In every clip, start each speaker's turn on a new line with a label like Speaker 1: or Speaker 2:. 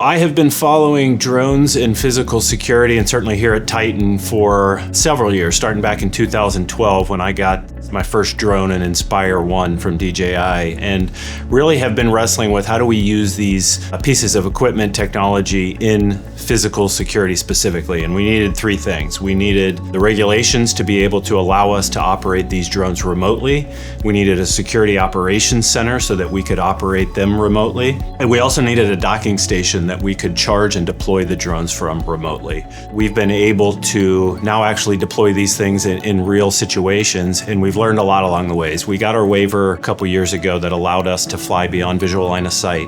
Speaker 1: I have been following drones and physical security, and certainly here at Titan, for several years, starting back in 2012 when I got my first drone, an Inspire 1 from DJI, and really have been wrestling with how do we use these pieces of equipment technology in physical security specifically. And we needed three things. We needed the regulations to be able to allow us to operate these drones remotely. We needed a security operations center so that we could operate them remotely. And we also needed a docking station that we could charge and deploy the drones from remotely. We've been able to now actually deploy these things in real situations, and we've learned a lot along the ways. We got our waiver a couple years ago that allowed us to fly beyond visual line of sight.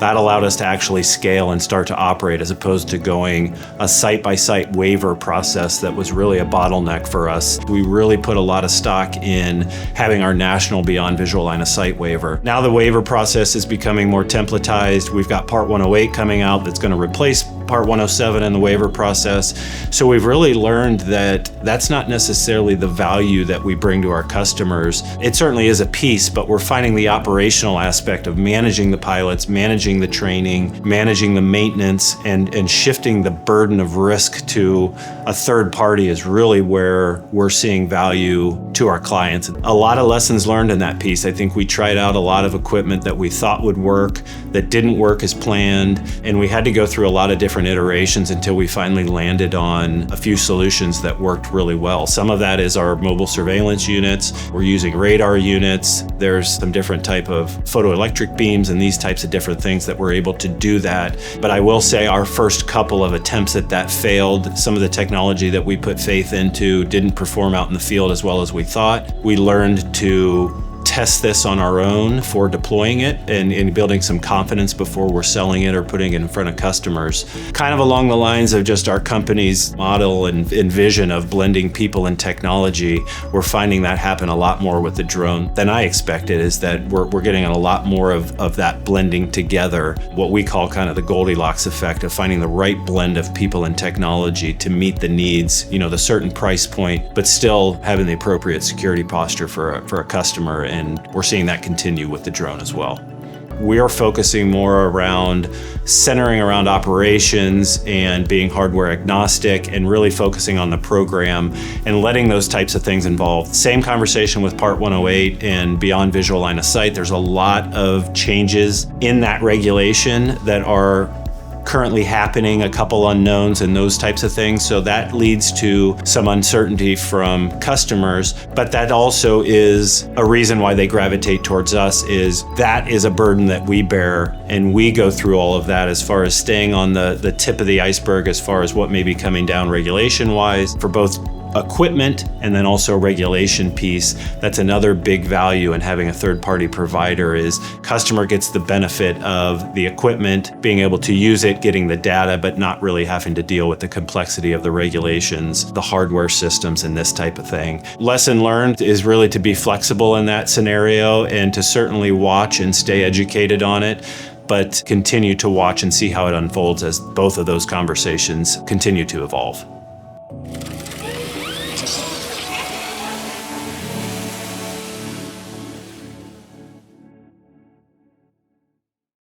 Speaker 1: That allowed us to actually scale and start to operate as opposed to going a site-by-site waiver process that was really a bottleneck for us. We really put a lot of stock in having our national beyond visual line of sight waiver. Now the waiver process is becoming more templatized. We've got Part 108 coming out that's going to replace Part 107 in the waiver process. So we've really learned that that's not necessarily the value that we bring to our customers. It certainly is a piece, but we're finding the operational aspect of managing the pilots, managing the training, managing the maintenance, and shifting the burden of risk to a third party is really where we're seeing value to our clients. A lot of lessons learned in that piece. I think we tried out a lot of equipment that we thought would work, that didn't work as planned, and we had to go through a lot of different iterations until we finally landed on a few solutions that worked really well. Some of that is our mobile surveillance units. We're using radar units. There's some different type of photoelectric beams and these types of different things that we're able to do that. But I will say our first couple of attempts at that failed. Some of the technology that we put faith into didn't perform out in the field as well as we thought. We learned to test this on our own for deploying it and building some confidence before we're selling it or putting it in front of customers. Kind of along the lines of just our company's model and vision of blending people and technology, we're finding that happen a lot more with the drone than I expected, is that we're getting a lot more of that blending together, what we call kind of the Goldilocks effect of finding the right blend of people and technology to meet the needs, the certain price point, but still having the appropriate security posture for a customer. And we're seeing that continue with the drone as well. We are focusing more around centering around operations and being hardware agnostic and really focusing on the program and letting those types of things involve. Same conversation with Part 108 and beyond visual line of sight. There's a lot of changes in that regulation that are currently happening, a couple unknowns and those types of things. So that leads to some uncertainty from customers, but that also is a reason why they gravitate towards us, is that is a burden that we bear, and we go through all of that as far as staying on the tip of the iceberg as far as what may be coming down regulation-wise for both equipment and then also regulation piece. That's another big value in having a third-party provider, is customer gets the benefit of the equipment, being able to use it, getting the data, but not really having to deal with the complexity of the regulations, the hardware systems, and this type of thing. Lesson learned is really to be flexible in that scenario and to certainly watch and stay educated on it, but continue to watch and see how it unfolds as both of those conversations continue to evolve.